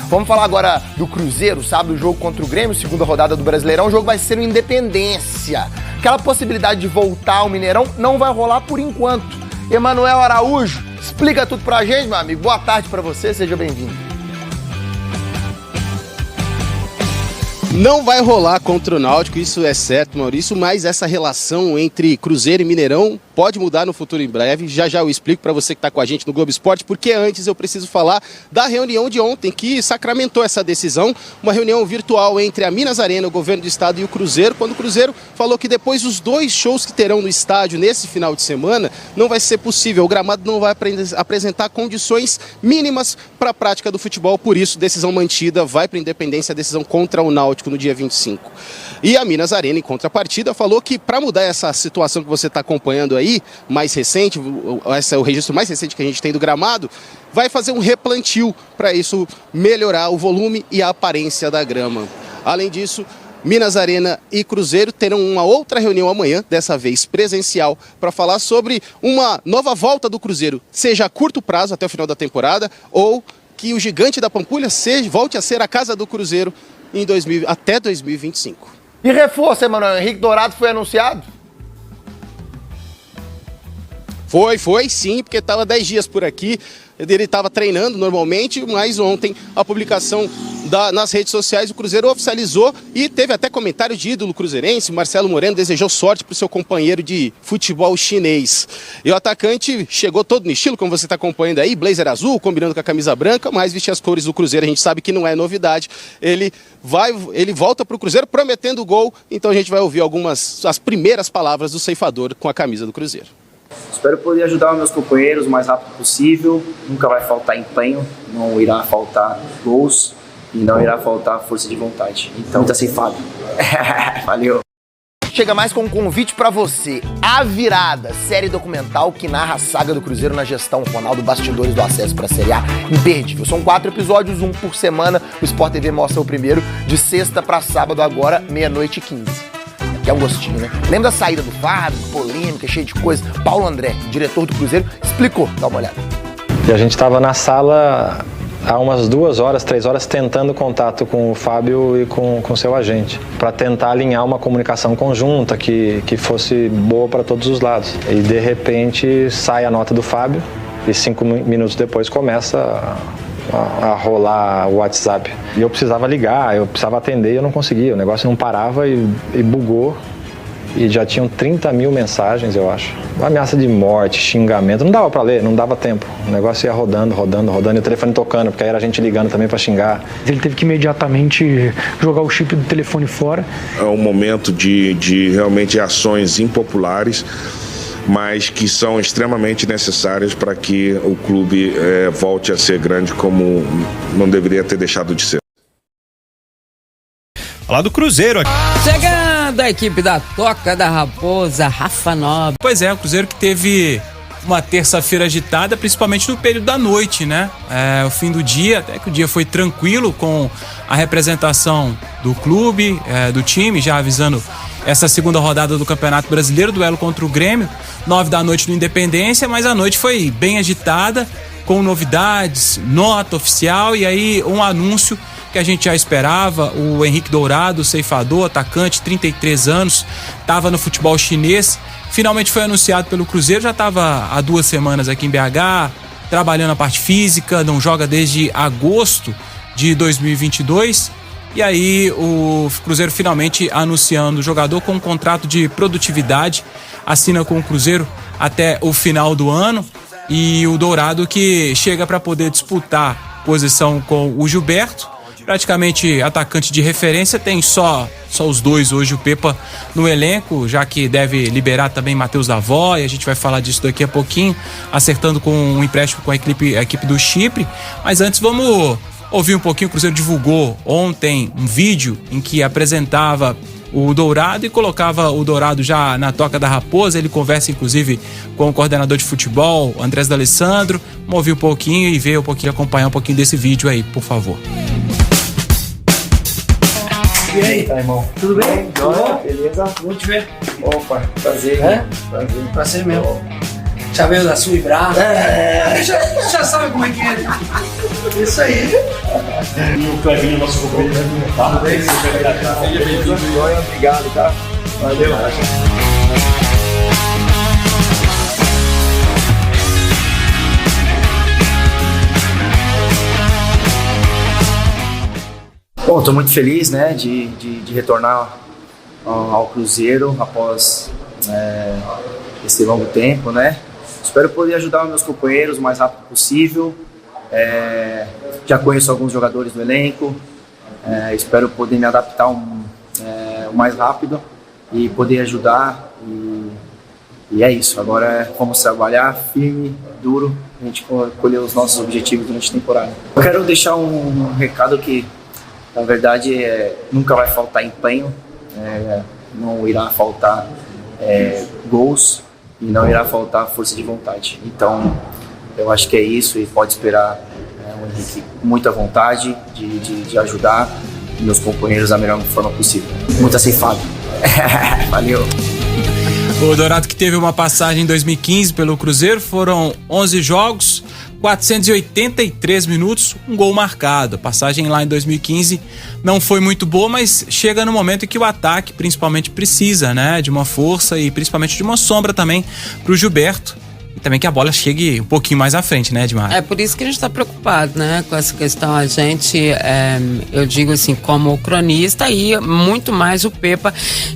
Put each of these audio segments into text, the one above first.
Vamos falar agora do Cruzeiro, sábado, o jogo contra o Grêmio, segunda rodada do Brasileirão. O jogo vai ser no Independência. Aquela possibilidade de voltar ao Mineirão não vai rolar por enquanto. Emanuel Araújo, explica tudo pra gente, meu amigo. Boa tarde pra você, seja bem-vindo. Não vai rolar contra o Náutico, isso é certo, Maurício, mas essa relação entre Cruzeiro e Mineirão pode mudar no futuro em breve. Já eu explico para você que está com a gente no Globo Esporte, porque antes eu preciso falar da reunião de ontem, que sacramentou essa decisão, uma reunião virtual entre a Minas Arena, o governo do estado e o Cruzeiro, quando o Cruzeiro falou que depois dos 2 shows que terão no estádio nesse final de semana, não vai ser possível, o gramado não vai apresentar condições mínimas para a prática do futebol, por isso, decisão mantida, vai para a Independência, a decisão contra o Náutico no dia 25. E a Minas Arena, em contrapartida, falou que para mudar essa situação que você está acompanhando aí, mais recente, esse é o registro mais recente que a gente tem do gramado, vai fazer um replantio para isso melhorar o volume e a aparência da grama. Além disso, Minas Arena e Cruzeiro terão uma outra reunião amanhã, dessa vez presencial, para falar sobre uma nova volta do Cruzeiro, seja a curto prazo até o final da temporada, ou que o Gigante da Pampulha volte a ser a casa do Cruzeiro até 2025. E reforço, Emanuel, Henrique Dourado foi anunciado? Foi sim, porque estava 10 dias por aqui, ele estava treinando normalmente, mas ontem a publicação nas redes sociais, o Cruzeiro oficializou e teve até comentário de ídolo cruzeirense, Marcelo Moreno desejou sorte para o seu companheiro de futebol chinês. E o atacante chegou todo no estilo, como você está acompanhando aí, blazer azul, combinando com a camisa branca, mas vestir as cores do Cruzeiro, a gente sabe que não é novidade. Ele volta para o Cruzeiro prometendo gol, então a gente vai ouvir as primeiras palavras do ceifador com a camisa do Cruzeiro. Espero poder ajudar os meus companheiros o mais rápido possível. Nunca vai faltar empenho, não irá faltar gols e não irá faltar força de vontade. Então tá ceifado. Valeu. Chega mais com um convite pra você. A Virada, série documental que narra a saga do Cruzeiro na gestão Ronaldo, bastidores do acesso pra Série A. Imperdível. São 4 episódios, 1 por semana. O Sport TV mostra o primeiro de sexta pra sábado agora, 00:15. Que é um gostinho, né? Lembra da saída do Fábio, polêmica, cheia de coisa? Paulo André, diretor do Cruzeiro, explicou. Dá uma olhada. E a gente estava na sala há umas 2 horas, 3 horas, tentando contato com o Fábio e com seu agente, para tentar alinhar uma comunicação conjunta que fosse boa para todos os lados. E de repente sai a nota do Fábio e 5 minutos depois começa a rolar o WhatsApp. E eu precisava ligar, eu precisava atender e eu não conseguia. O negócio não parava e bugou. E já tinham 30 mil mensagens, eu acho. Uma ameaça de morte, xingamento. Não dava pra ler, não dava tempo. O negócio ia rodando. E o telefone tocando, porque aí era a gente ligando também pra xingar. Ele teve que imediatamente jogar o chip do telefone fora. É um momento de realmente ações impopulares, mas que são extremamente necessárias para que o clube volte a ser grande como não deveria ter deixado de ser. Falar do Cruzeiro aqui. Chegando a equipe da Toca da Raposa, Rafa Nobre. Pois é, o Cruzeiro que teve uma terça-feira agitada, principalmente no período da noite, né? O fim do dia, até que o dia foi tranquilo com a representação do clube, do time, já avisando essa segunda rodada do Campeonato Brasileiro, duelo contra o Grêmio, 9 da noite no Independência, mas a noite foi bem agitada, com novidades, nota oficial e aí um anúncio que a gente já esperava. O Henrique Dourado, ceifador, atacante, 33 anos, estava no futebol chinês, finalmente foi anunciado pelo Cruzeiro, já estava há 2 semanas aqui em BH, trabalhando a parte física, não joga desde agosto de 2022, e aí o Cruzeiro finalmente anunciando o jogador com um contrato de produtividade, assina com o Cruzeiro até o final do ano, e o Dourado que chega para poder disputar posição com o Gilberto, praticamente atacante de referência, tem só os dois hoje, o Pepa no elenco, já que deve liberar também Matheus Davó, e a gente vai falar disso daqui a pouquinho, acertando com um empréstimo com a equipe do Chipre. Mas antes vamos ouvir um pouquinho. O Cruzeiro divulgou ontem um vídeo em que apresentava o Dourado e colocava o Dourado já na Toca da Raposa. Ele conversa inclusive com o coordenador de futebol, Andrés D'Alessandro. Vamos ouvir um pouquinho e ver um pouquinho, acompanhar um pouquinho desse vídeo aí, por favor. E aí, tá, irmão? Tudo bem? Tudo bom? Beleza? Vamos te ver. Opa, prazer. É? Prazer. Prazer mesmo. Já veio da Sul e Brava. Já sabe como é que é. Isso aí. E o Clevinho, nosso companheiro, tá? Seja bem-vindo. Obrigado, tá? Valeu. Bom, estou muito feliz, né, de retornar ao Cruzeiro após esse longo tempo, né? Espero poder ajudar os meus companheiros o mais rápido possível. Já conheço alguns jogadores do elenco. Espero poder me adaptar o mais rápido e poder ajudar. E é isso. Agora vamos trabalhar firme, duro, a gente colher os nossos objetivos durante a temporada. Eu quero deixar um recado que, na verdade, nunca vai faltar empenho, não irá faltar gols e não irá faltar força de vontade. Então, eu acho que é isso e pode esperar o Henrique com muita vontade de ajudar meus companheiros da melhor forma possível. Muita ceifada. Valeu! O Dourado, que teve uma passagem em 2015 pelo Cruzeiro, foram 11 jogos, 483 minutos, um gol marcado. A passagem lá em 2015 não foi muito boa, mas chega no momento em que o ataque principalmente precisa, né, de uma força e principalmente de uma sombra também pro Gilberto. E também que a bola chegue um pouquinho mais à frente, né, Edmar? É por isso que a gente está preocupado, né, com essa questão. A gente, eu digo assim, como cronista e muito mais o Pepa,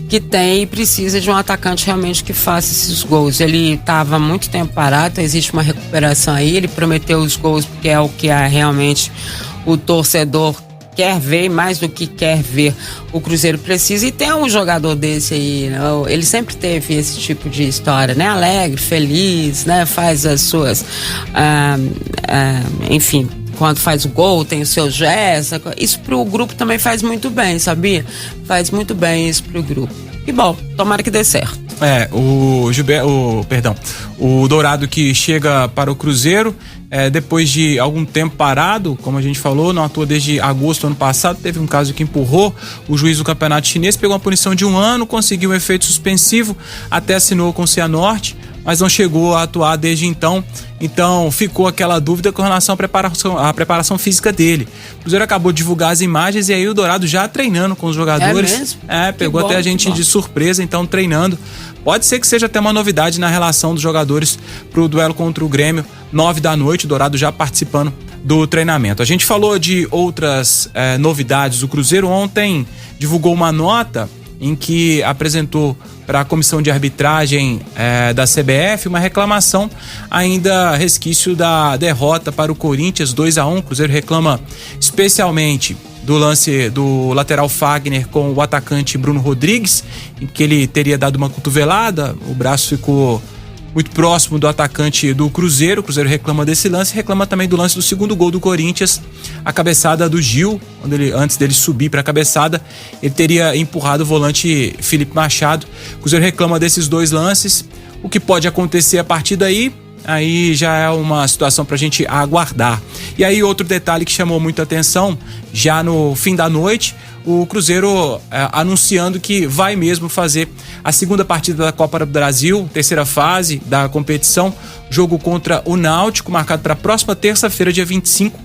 que tem e precisa de um atacante realmente que faça esses gols. Ele estava muito tempo parado, existe uma recuperação aí, ele prometeu os gols porque é o que realmente o torcedor quer ver, mais do que quer ver, o Cruzeiro precisa. E tem um jogador desse aí, né? Ele sempre teve esse tipo de história, né? Alegre, feliz, né? Faz as suas enfim, quando faz o gol, tem o seu gesto. Isso pro grupo também faz muito bem, sabia? Faz muito bem isso pro grupo. E bom, tomara que dê certo. O Dourado, que chega para o Cruzeiro depois de algum tempo parado, como a gente falou, não atua desde agosto do ano passado. Teve um caso que empurrou o juiz do campeonato chinês, pegou uma punição de 1 ano, conseguiu um efeito suspensivo, até assinou com o Cianorte, mas não chegou a atuar desde então. Então ficou aquela dúvida com relação à preparação física dele. O Cruzeiro acabou de divulgar as imagens e aí o Dourado já treinando com os jogadores. É mesmo? Pegou até a gente de surpresa, então treinando. Pode ser que seja até uma novidade na relação dos jogadores pro duelo contra o Grêmio, 9 da noite, o Dourado já participando do treinamento. A gente falou de outras novidades. O Cruzeiro ontem divulgou uma nota em que apresentou para a comissão de arbitragem da CBF uma reclamação, ainda resquício da derrota para o Corinthians 2-1. O Cruzeiro reclama especialmente do lance do lateral Fagner com o atacante Bruno Rodrigues, em que ele teria dado uma cotovelada, o braço ficou muito próximo do atacante do Cruzeiro. O Cruzeiro reclama desse lance, reclama também do lance do segundo gol do Corinthians, a cabeçada do Gil, antes dele subir para a cabeçada, ele teria empurrado o volante Felipe Machado. O Cruzeiro reclama desses dois lances. O que pode acontecer a partir daí, aí já é uma situação pra gente aguardar. E aí outro detalhe que chamou muita atenção, já no fim da noite, o Cruzeiro anunciando que vai mesmo fazer a segunda partida da Copa do Brasil, terceira fase da competição, jogo contra o Náutico, marcado para a próxima terça-feira, dia 25,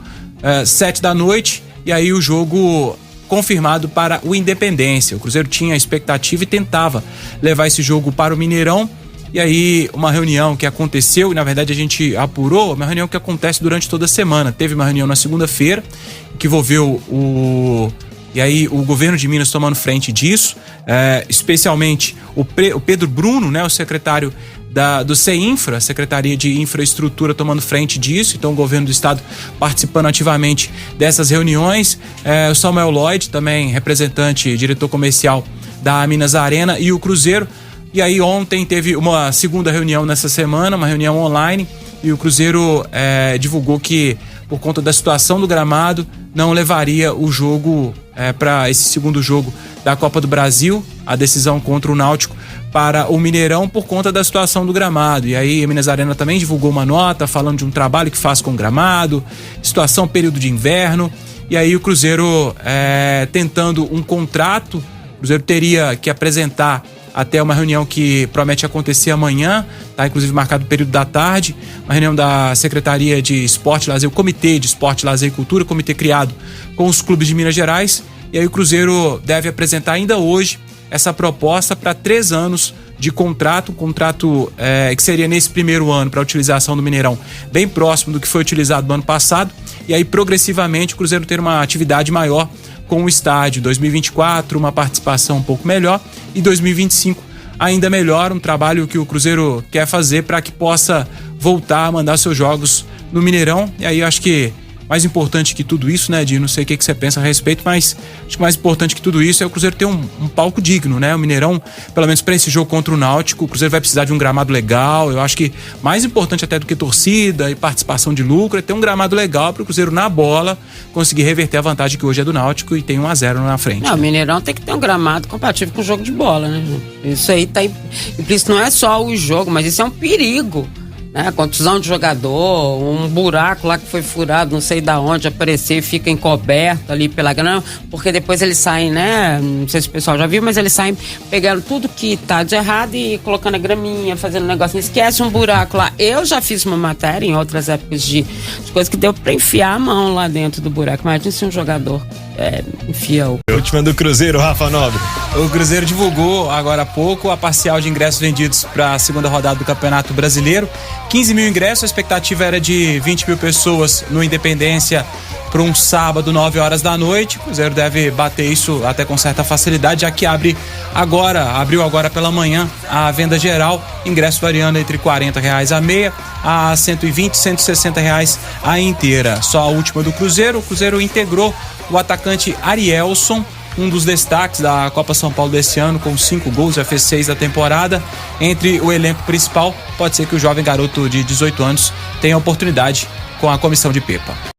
7 da noite, e aí o jogo confirmado para o Independência. O Cruzeiro tinha a expectativa e tentava levar esse jogo para o Mineirão. E aí, uma reunião que aconteceu, e na verdade a gente apurou, uma reunião que acontece durante toda a semana. Teve uma reunião na segunda-feira, que envolveu o governo de Minas tomando frente disso, especialmente o Pedro Bruno, né, o secretário do CEINFRA, Secretaria de Infraestrutura, tomando frente disso. Então o governo do estado participando ativamente dessas reuniões. O Samuel Lloyd, também representante, diretor comercial da Minas Arena, e o Cruzeiro. E aí ontem teve uma segunda reunião nessa semana, uma reunião online, e o Cruzeiro divulgou que, por conta da situação do gramado, não levaria o jogo para esse segundo jogo da Copa do Brasil, a decisão contra o Náutico, para o Mineirão, por conta da situação do gramado. E aí a Minas Arena também divulgou uma nota falando de um trabalho que faz com o gramado, situação período de inverno, e aí o Cruzeiro tentando um contrato. O Cruzeiro teria que apresentar até uma reunião que promete acontecer amanhã, tá inclusive marcado o período da tarde, uma reunião da Secretaria de Esporte, Lazer, o Comitê de Esporte, Lazer e Cultura, comitê criado com os clubes de Minas Gerais, e aí o Cruzeiro deve apresentar ainda hoje essa proposta para 3 anos de contrato, que seria nesse primeiro ano para a utilização do Mineirão, bem próximo do que foi utilizado no ano passado, e aí progressivamente o Cruzeiro ter uma atividade maior com o estádio. 2024 uma participação um pouco melhor e 2025 ainda melhor, um trabalho que o Cruzeiro quer fazer para que possa voltar a mandar seus jogos no Mineirão. E aí eu acho que mais importante que tudo isso, né, Di? Não sei o que você pensa a respeito, mas acho que mais importante que tudo isso é o Cruzeiro ter um palco digno, né? O Mineirão, pelo menos para esse jogo contra o Náutico, o Cruzeiro vai precisar de um gramado legal. Eu acho que mais importante até do que torcida e participação de lucro é ter um gramado legal para o Cruzeiro, na bola, conseguir reverter a vantagem que hoje é do Náutico e tem 1-0 na frente. Não, o Mineirão tem que ter um gramado compatível com o jogo de bola, né? Isso aí tá... E por isso não é só o jogo, mas isso é um perigo. Contusão de jogador, um buraco lá que foi furado, não sei da onde, aparecer e fica encoberto ali pela grama, porque depois eles saem, né? Não sei se o pessoal já viu, mas eles saem pegando tudo que tá de errado e colocando a graminha, fazendo um negócio, esquece um buraco lá. Eu já fiz uma matéria em outras épocas de coisas que deu pra enfiar a mão lá dentro do buraco. Imagina se um jogador enfia o... Última do Cruzeiro, Rafa Nobre. O Cruzeiro divulgou agora há pouco a parcial de ingressos vendidos para a segunda rodada do Campeonato Brasileiro. 15 mil ingressos, a expectativa era de 20 mil pessoas no Independência para um sábado, 9 horas da noite. O Cruzeiro deve bater isso até com certa facilidade, já que abriu agora pela manhã a venda geral, ingresso variando entre R$40 a meia a R$120, R$160 a inteira. Só a última do Cruzeiro, o Cruzeiro integrou o atacante Arielson, um dos destaques da Copa São Paulo desse ano, com 5 gols, já fez 6 da temporada. Entre o elenco principal, pode ser que o jovem garoto de 18 anos tenha oportunidade com a comissão de Pepa.